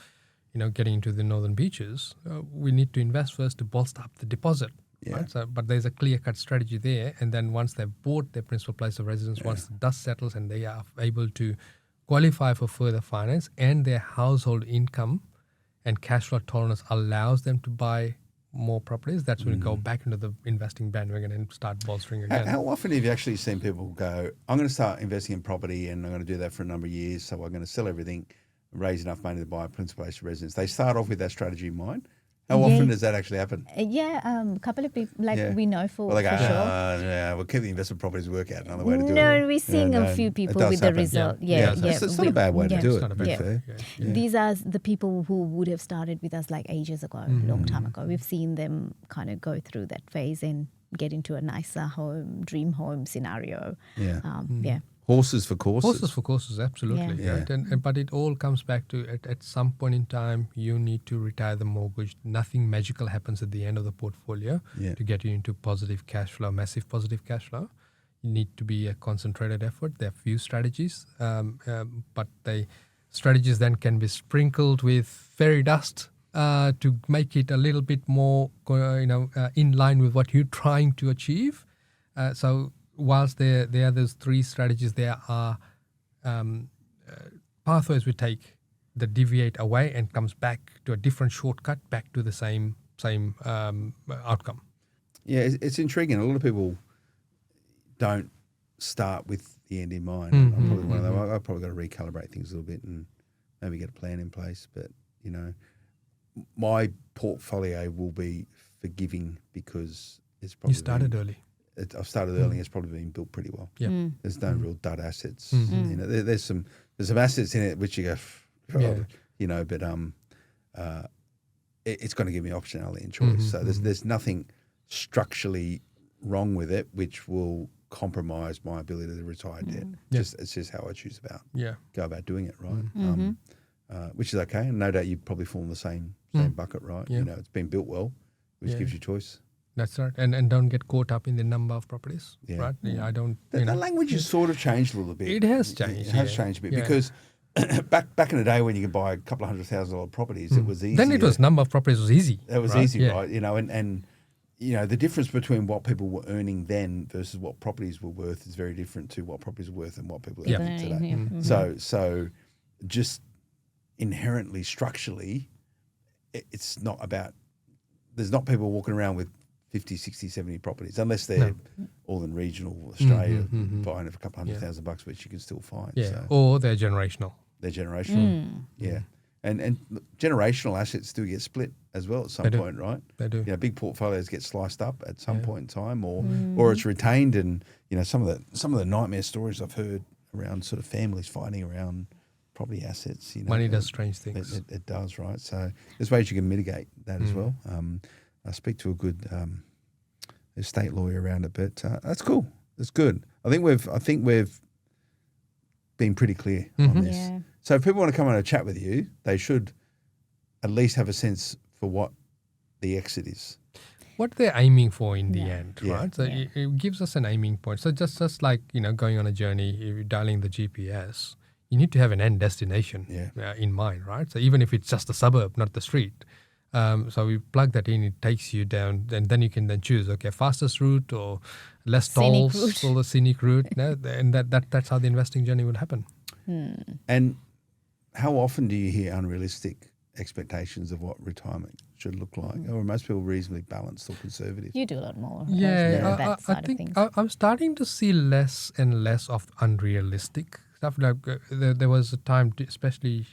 getting into the northern beaches, we need to invest first to bolster up the deposit. Yeah. Right? So, but there's a clear-cut strategy there. And then once they've bought their principal place of residence, once the dust settles and they are able to qualify for further finance and their household income and cash flow tolerance allows them to buy more properties, that's when we go back into the investing bandwagon and start bolstering again. How often have you actually seen people go, I'm going to start investing in property and I'm going to do that for a number of years, so I'm going to sell everything, raise enough money to buy a principal-based residence. They start off with that strategy in mind. How often does that actually happen? A couple of people, we know for, Well, they go, for sure. no, we'll keep the investment properties, work out another way to do it. No, we're seeing a few it people does with happen. the result. It's not a bad way to do It's it, not a to be bad fair. These are the people who would have started with us like ages ago, long time ago. We've seen them kind of go through that phase and get into a nicer home, dream home scenario. Yeah. Horses for courses. Horses for courses, absolutely. Yeah. Right? And but it all comes back to at some point in time, you need to retire the mortgage. Nothing magical happens at the end of the portfolio to get you into positive cash flow, massive positive cash flow. You need to be a concentrated effort. There are few strategies, but strategies then can be sprinkled with fairy dust to make it a little bit more, in line with what you're trying to achieve. So whilst there are those three strategies, there are pathways we take that deviate away and comes back to a different shortcut, back to the same outcome. Yeah, it's intriguing. A lot of people don't start with the end in mind. Mm-hmm, I'm probably one of them. I've probably got to recalibrate things a little bit and maybe get a plan in place. But, my portfolio will be forgiving because it's probably... You started early. I've started early. It's probably been built pretty well. Yeah. There's no real dud assets. There's some assets in it which you go, but it's going to give me optionality and choice. So there's nothing structurally wrong with it which will compromise my ability to retire debt. It's just how I choose go about doing it, right? Which is okay, and no doubt you probably fall in the same bucket, right? Yeah. It's been built well, which gives you choice. That's right, and don't get caught up in the number of properties, right? I don't. The language has sort of changed a little bit. It has changed. It has changed a bit because back in the day when you could buy a couple of $100,000 properties, it was easy. Then it was number of properties was easy. It was easy, right? And the difference between what people were earning then versus what properties were worth is very different to what properties are worth and what people are earning today. So just inherently, structurally, it's not about. There's not people walking around with 50, 60, 70 properties, unless they're all in regional Australia, buying for a couple $100,000, which you can still find. Yeah, so. or they're generational. They're generational. Yeah. And generational assets do get split as well at some point, right? They do. Big portfolios get sliced up at some point in time, or it's retained. And some of the nightmare stories I've heard around sort of families fighting around property assets. Money does strange things. It does, right? So there's ways you can mitigate that as well. I speak to a good estate lawyer around it, but that's cool. That's good. I think we've been pretty clear on this. Yeah. So if people want to come on a chat with you, they should at least have a sense for what the exit is. What they're aiming for in the end, Yeah. right? So it gives us an aiming point. So just like going on a journey, if you're dialing the GPS, you need to have an end destination in mind, right? So even if it's just a suburb, not the street. So we plug that in, it takes you down, and then you can then choose, fastest route or less Scenic tolls route. or the scenic route. And that's how the investing journey would happen. And how often do you hear unrealistic expectations of what retirement should look like? Or are most people reasonably balanced or conservative? You do a lot more. Yeah, that I side think of things. I'm starting to see less and less of unrealistic stuff. Like there was a time, especially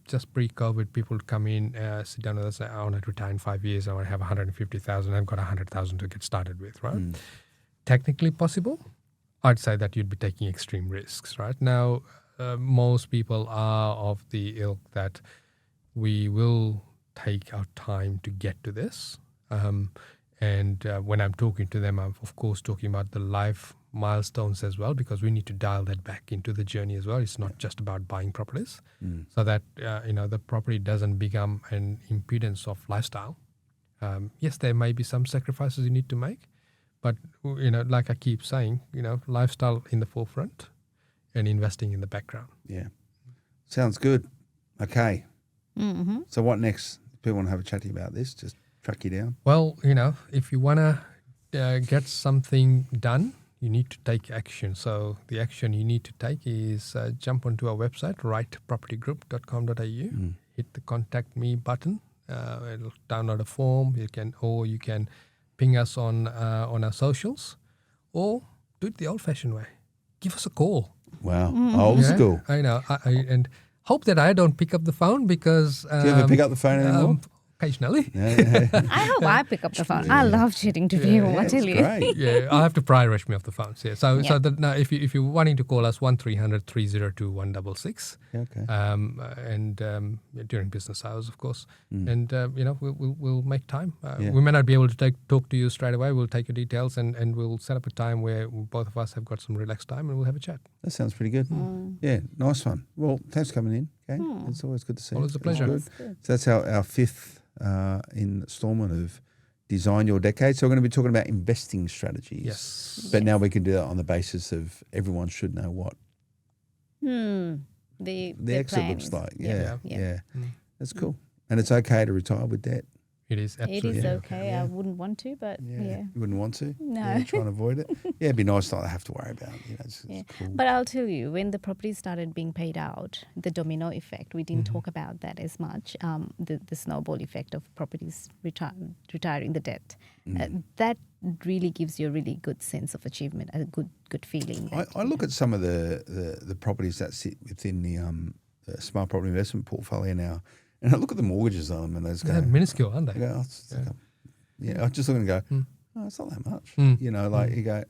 just pre-COVID, people would come in, sit down with us, say, I want to retire in 5 years, I want to have 150,000, I've got 100,000 to get started with, right? Technically possible. I'd say that you'd be taking extreme risks, right? Now, most people are of the ilk that we will take our time to get to this. And when I'm talking to them, I'm of course talking about the life milestones as well, because we need to dial that back into the journey as well. It's not just about buying properties, so that the property doesn't become an impedance of lifestyle. Yes, there may be some sacrifices you need to make, but like I keep saying, lifestyle in the forefront and investing in the background. Yeah. Sounds good. Okay. So what next? If people want to have a chat to you about this, just track you down. Well, if you want to get something done, you need to take action. So the action you need to take is jump onto our website, rightpropertygroup.com.au, hit the contact me button. It'll download a form. You can ping us on our socials, or do it the old-fashioned way. Give us a call. Wow, old school. I know. And hope that I don't pick up the phone because... Do you ever pick up the phone anymore? Occasionally. I hope I pick up the phone. I love chatting to people, I tell you. Great. Yeah, I have to pry Reshmi off the phones. Yeah. So Yeah. now if you're wanting to call us 1300 302 166, Okay. and during business hours, of course, and we'll make time. Yeah. We may not be able to talk to you straight away. We'll take your details and we'll set up a time where both of us have got some relaxed time and we'll have a chat. That sounds pretty good. Yeah, nice one. Well, thanks for coming in. Okay, it's always good to see you. Always a pleasure. It's good. So that's our fifth installment of Design Your Decade. So we're going to be talking about investing strategies. Yes. But now we can do that on the basis of everyone should know what The exit plan looks is- like. Yeah. Yeah. That's cool. And it's okay to retire with debt. It is It absolutely is okay. Yeah. I wouldn't want to, but yeah. You wouldn't want to? No. Yeah, try and avoid it. Yeah, it'd be nice not to have to worry about it. It's Yeah. cool. But I'll tell you, when the properties started being paid out, the domino effect, we didn't talk about that as much, the snowball effect of properties retiring the debt. That really gives you a really good sense of achievement, a good feeling. I look at some of the properties that sit within the smart property investment portfolio now, and I look at the mortgages on them, and I just go, They're minuscule, aren't I they? go, I just look and go, oh, it's not that much. You know, like you go,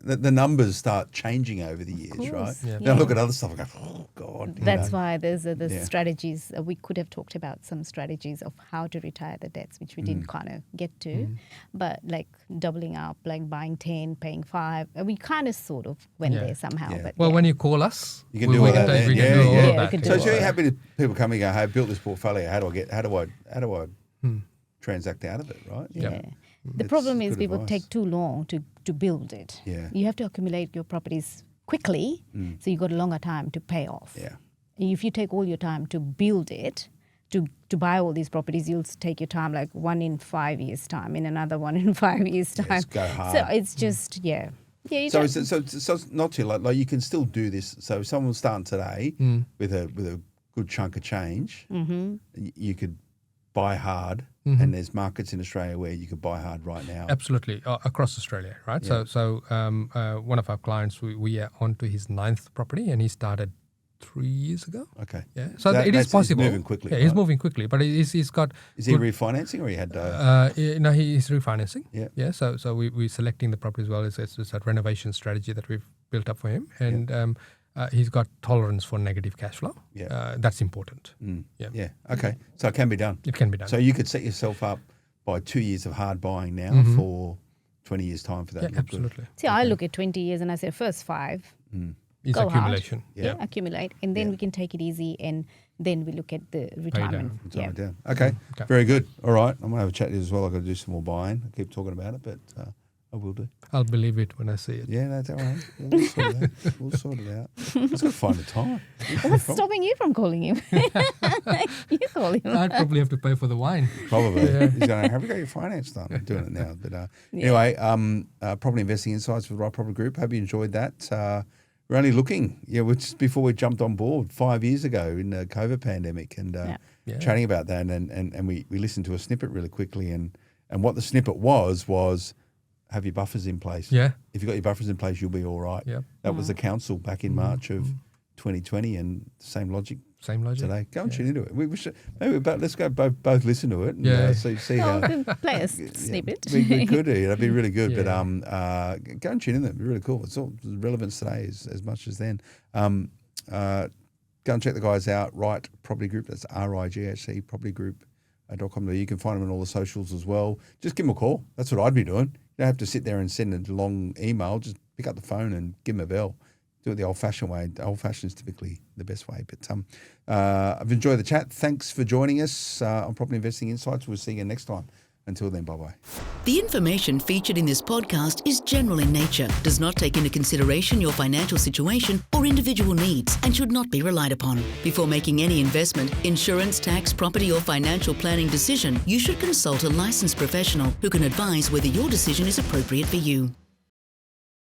the numbers start changing over the years, right? course, Yeah. Then I look at other stuff and go, oh God. you That's know. why there's the Yeah. strategies. We could have talked about some strategies of how to retire the debts, which we didn't kind of get to. But like doubling up, like buying 10, paying 5, we kind of sort of went Yeah. there somehow. Yeah. But Well, yeah. when you call us, You can do all that then. We can Yeah, do all yeah. of Yeah, we that. can So do it's really happy to people come and go, hey, I built this portfolio. How do I transact out of it, right? Yeah. The It's problem is good people advice. take too long to build it. Yeah. You have to accumulate your properties quickly, so you got a longer time to pay off. Yeah. If you take all your time to build it, to buy all these properties, you'll take your time, like one in 5 years' time, and another one in 5 years' time. Yes, go hard. So it's just, yeah. You So don't- it's not too like you can still do this. So if someone's starting today with a good chunk of change, you could buy hard, and there's markets in Australia where you could buy hard right now. Absolutely, across Australia, right? Yeah. So one of our clients, we are onto his 9th property, and he started 3 years ago. Okay. Yeah, so That- it that's- is possible. It's moving quickly. Yeah, he's right? moving quickly, but he's got. Is he good- refinancing or he had? no, he's refinancing. Yeah. Yeah. So we're selecting the property as well. It's a renovation strategy that we've built up for him, and he's got tolerance for negative cash flow. Yeah. That's important. Yeah. Yeah. Okay. So it can be done. It can be done. So you could set yourself up by 2 years of hard buying now for 20 years' time for that. yeah, to look good. absolutely. See, I look at 20 years and I say first 5, It's go hard. accumulation. Yeah. accumulate, and then we can take it easy, and then we look at the retirement. Time Yeah. it down. Okay. Okay. Very good. All right. I'm gonna have a chat to you as well. I've got to do some more buying. I keep talking about it, but I will do. I'll believe it when I see it. Yeah, no, don't worry. We'll sort it out. We'll sort it out. Just got to find the time. What's stopping you from calling him? You call him. I'd probably have to pay for the wine. Probably. He's going, have you got your finance done? I'm doing it now. But anyway, Property Investing Insights with the Right Property Group. Hope you enjoyed that. We're only looking, which before we jumped on board 5 years ago in the COVID pandemic and Yeah. chatting about that. And we listened to a snippet really quickly. And what the snippet was have your buffers in place. Yeah. If you've got your buffers in place, you'll be all right. Yep. That was the council back in March of 2020 and same logic Same logic. today. Go and tune into it. We should, maybe let's go both listen to it and Yeah. see Oh, how. we can play a snippet. We could do. That'd be really good. Yeah. But go and tune in. It'd be really cool. It's all relevance today as much as then. Go and check the guys out. Right Property Group. That's RIGHC propertygroup.com. You can find them on all the socials as well. Just give them a call. That's what I'd be doing. You don't have to sit there and send a long email. Just pick up the phone and give them a bell. Do it the old-fashioned way. The old-fashioned is typically the best way. But I've enjoyed the chat. Thanks for joining us on Property Investing Insights. We'll see you again next time. Until then, bye-bye. The information featured in this podcast is general in nature, does not take into consideration your financial situation or individual needs, and should not be relied upon. Before making any investment, insurance, tax, property, or financial planning decision, you should consult a licensed professional who can advise whether your decision is appropriate for you.